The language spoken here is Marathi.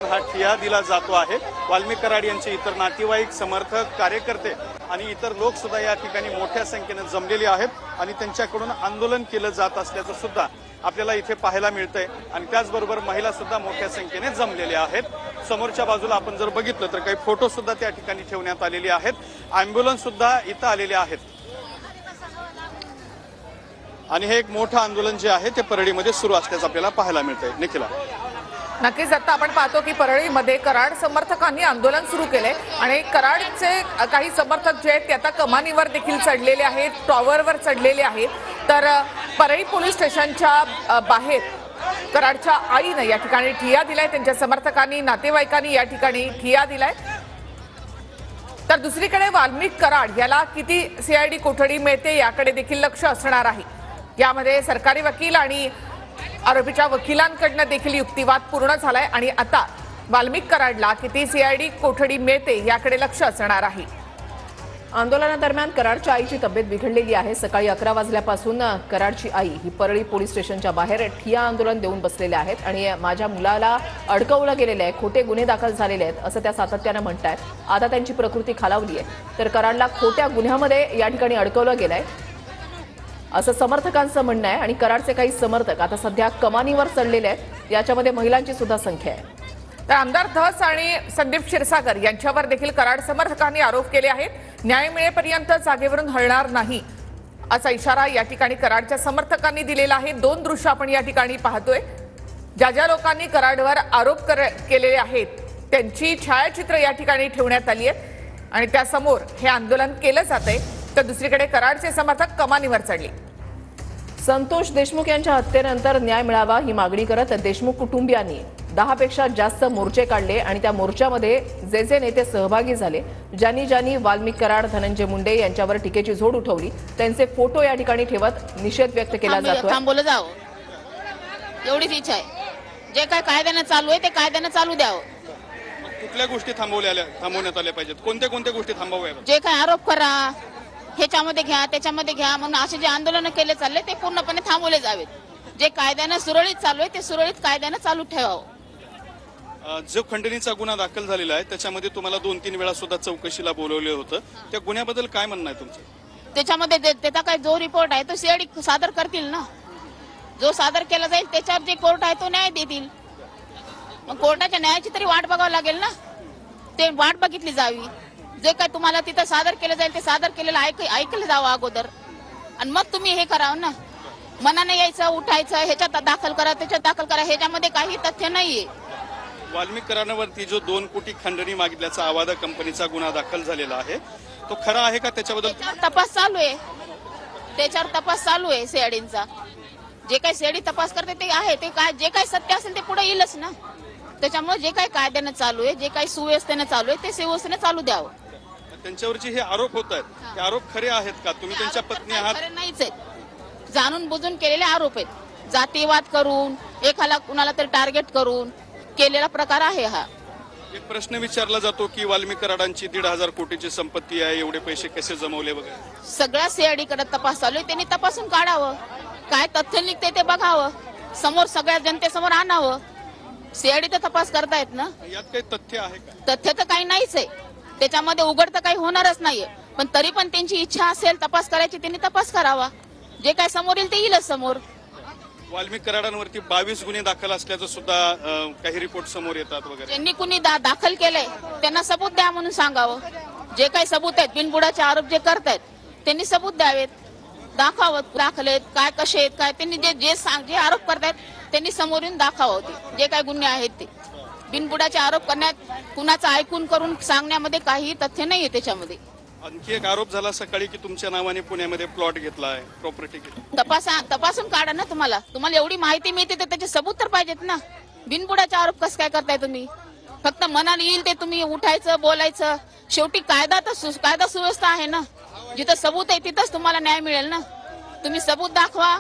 हा ठिया दिला जातो आहे। वाल्मिक कराड यांचे इतर नातेवाईक, समर्थक, कार्यकर्ते आणि इतर लोक सुद्धा या ठिकाणी मोठ्या संख्येने जमलेले आहेत आणि त्यांच्याकडून आंदोलन केलं जात असल्याचं सुद्धा आपल्याला इथे पाहायला मिळतंय। आणि त्याचबरोबर महिला सुद्धा मोठ्या संख्येने जमलेल्या आहेत। समोरच्या बाजूला आपण जर बघितलं तर काही फोटो सुद्धा त्या ठिकाणी ठेवण्यात आलेले आहेत। ॲम्ब्युलन्स सुद्धा इथं आलेले आहेत आणि हे एक मोठं आंदोलन जे आहे ते परळीमध्ये सुरू असल्याचं आपल्याला पाहायला मिळतंय। निखिला, नक्कीच आता आपण पाहतो की परळीमध्ये कराड समर्थकांनी आंदोलन सुरू केले आणि कराडचे काही समर्थक जे आहेत ते आता कमानीवर देखील चढलेले आहेत, टॉवरवर चढलेले आहेत। तर परळी पोलीस स्टेशनच्या बाहेर कराडच्या आईने या ठिकाणी ठिया दिलाय, त्यांच्या समर्थकांनी, नातेवाईकांनी या ठिकाणी ठिया दिलाय। तर दुसरीकडे वाल्मिक कराड याला किती सीआयडी कोठडी मिळते याकडे देखील लक्ष असणार आहे। यामध्ये सरकारी वकील आणि आरोपीच्या वकिलांकडून देखील युक्तिवाद पूर्ण झालाय आणि आता वाल्मिक कराडला किती सीआयडी कोठडी मिळते याकडे लक्ष असणार आहे। आंदोलनादरम्यान कराडच्या आईची तब्येत बिघडलेली आहे। सकाळी 11 वाजल्यापासून कराडची आई ही परळी पोलीस स्टेशनच्या बाहेर ठिया आंदोलन देऊन बसलेले आहेत आणि माझ्या मुलाला अडकवलं गेलेलं आहे, खोटे गुन्हे दाखल झालेले आहेत असं त्या सातत्याने म्हणतायत। आता त्यांची प्रकृती खालावली आहे, तर कराडला खोट्या गुन्ह्यामध्ये या ठिकाणी अडकवलं गेलंय असं समर्थकांचं म्हणणं आहे। आणि कराडचे काही समर्थक आता सध्या कमानीवर चढलेले आहेत, याच्यामध्ये महिलांची सुद्धा संख्या आहे। तर आमदार धस आणि संदीप क्षीरसागर यांच्यावर देखील कराड समर्थकांनी आरोप केले आहेत। न्याय मिळेपर्यंत जागेवरून हलणार नाही असा इशारा या ठिकाणी कराडच्या समर्थकांनी दिलेला आहे। दोन दृश्य आपण या ठिकाणी पाहतोय। ज्या ज्या लोकांनी कराडवर आरोप केलेले आहेत त्यांची छायाचित्र या ठिकाणी ठेवण्यात आली आहेत आणि त्यासमोर हे आंदोलन केलं जातंय। तर दुसरीकडे कराडचे समर्थक कमानीवर चढले। संतोष देशमुख यांच्या हत्येनंतर न्याय मिळावा ही मागणी करत देशमुख कुटुंबियांनी 10 पेक्षा जास्त मोर्चे काढले आणि त्या मोर्चामध्ये जे जे नेते सहभागी झाले, ज्यांनी वाल्मिक कराड, धनंजय मुंडे यांच्यावर टीकेची झोड उठवली, त्यांचे फोटो या ठिकाणी ठेवत निषेध व्यक्त केला जातोय। थांबवलं जावं एवढीच इच्छा आहे। जे काय कायद्याने चालू आहे ते कायद्याने चालू द्यावं। कुठल्या गोष्टी थांबवण्यात आल्या पाहिजेत? कोणत्या कोणत्या गोष्टी थांबवाव्या? जे काय आरोप करा ह्याच्यामध्ये घ्या त्याच्यामध्ये घ्या म्हणून असे जे आंदोलन केले चालले ते पूर्णपणे थांबवले जावेत। जे कायद्याने सुरळीत चालू आहे ते सुरळीत कायद्याने चालू ठेवावं। जो खंडणीचा गुन्हा दाखल झालेला आहे त्याच्यामध्ये तुम्हाला 2-3 वेळा सुद्धा चौकशीला बोलवले होतं, त्या गुन्ह्याबद्दल काय म्हणणं आहे तुमचं? त्याच्यामध्ये त्याचा काय जो रिपोर्ट आहे तो सीआयडी सादर करतील ना। जो सादर केला जाईल त्याच्यावर जे कोर्ट आहे तो न्याय देतील। मग कोर्टाच्या न्यायाची तरी वाट बघावं लागेल ना, ते वाट बघितली जावी। जे काय तुम्हाला तिथं सादर केलं जाईल ते सादर केलेलं ऐकलं जावं अगोदर आणि मग तुम्ही हे करावं ना। मनाने यायचं, उठायचं, ह्याच्यात दाखल करा त्याच्यात दाखल करा, ह्याच्यामध्ये काही तथ्य नाहीये। वाल्मिक कराडावरती जो 2 कोटी खंडणी मागितल्याचा आवादा कंपनीचा गुन्हा दाखल झालेला आहे तो खरा आहे का? त्याच्याबद्दल तपास चालू आहे, त्याच्यावर तपास चालू आहे सीआयडीचा। जे काही सीआयडी तपास करते ते आहे, ते काय जे काही सत्य असेल ते पुढे येईलच ना। त्याच्यामुळे जे काही कायद्याने चालू आहे, जे काही सुव्यवस्थेने चालू आहे ते सुव्यवस्थेने चालू द्यावं। त्यांच्यावरचे हे आरोप होत आहेत, ते आरोप खरे आहेत का? तुम्ही त्यांच्या पत्नी आहात? खरे नाहीच आहेत, जाणून बुजून केलेले आरोप आहेत। जातीवाद करून एखादा कुणाला तरी टार्गेट करून केलेला प्रकार आहे हा। एक प्रश्न विचारला जातो की वाल्मिक कराडांची 1,500 कोटीची संपत्ती आहे, एवढे पैसे कसे जमवले वगैरे? सगळ्या सीआयडी कडे तपास चालू आहे, त्यांनी तपासून काढावं। काय तथ्य निघते ते बघावं, समोर सगळ्या जनतेसमोर आणावं। सीआयडी तर तपास करतायत ना, यात काही तथ्य आहे का? तथ्य तर काही नाहीच आहे, त्याच्यामध्ये उघड तर काही होणारच नाहीये। पण तरी पण त्यांची इच्छा असेल तपास करायची, त्यांनी तपास करावा। जे काय समोर येईल ते येईलच समोर। वाल्मिक कराडांवरती 22 गुन्हे दाखल असल्याचं सुद्धा काही रिपोर्ट समोर येतात वगैरे। ज्यांनी कुणी दाखल केलंय त्यांना सबूत द्या म्हणून सांगावं। जे काही सबूत आहेत, बिनबुडाचे आरोप जे करतायत त्यांनी सबूत द्यावेत, दाखवावं दाखल आहेत काय, कसे आहेत काय। त्यांनी जे आरोप करतायत त्यांनी समोर येऊन दाखवावं, जे काय गुन्हे आहेत ते। बिनबुडाचे आरोप करण्यात, कुणाचं ऐकून करून सांगण्यामध्ये काही तथ्य नाहीये त्याच्यामध्ये। आणखी एक आरोप झाला सकाळी की तुमच्या नावाने पुण्यामध्ये प्लॉट घेतला आहे, प्रॉपर्टी घेतली। तपासून काढा ना। तुम्हाला एवढी माहिती मिळते तर त्याचे सबूत तर पाहिजेत ना। बिनबुडाचे आरोप कसं काय करताय तुम्ही? फक्त मनाला येईल ते तुम्ही उठायचं, बोलायचं। शेवटी कायदा सुव्यवस्था आहे ना, जिथं सबूत आहे तिथंच तुम्हाला न्याय मिळेल ना। तुम्ही सबूत दाखवा,